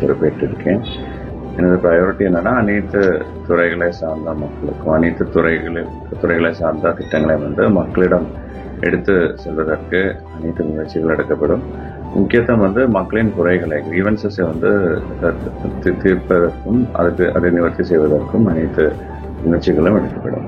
பொறுப்பேற்றிருக்கேன். எனது ப்ரையாரிட்டி என்னன்னா, அனைத்து துறைகளை சார்ந்த மக்களுக்கும் அனைத்து துறைகளை சார்ந்த திட்டங்களை மக்களிடம் எடுத்து செல்வதற்கு அனைத்து முயற்சிகள் எடுக்கப்படும். முக்கியத்துவம் மக்களின் குறைகளை கிரீவன்சஸை தீர்ப்பதற்கும் அதை நிவர்த்தி செய்வதற்கும் அனைத்து முயற்சிகளும் எடுக்கப்படும்.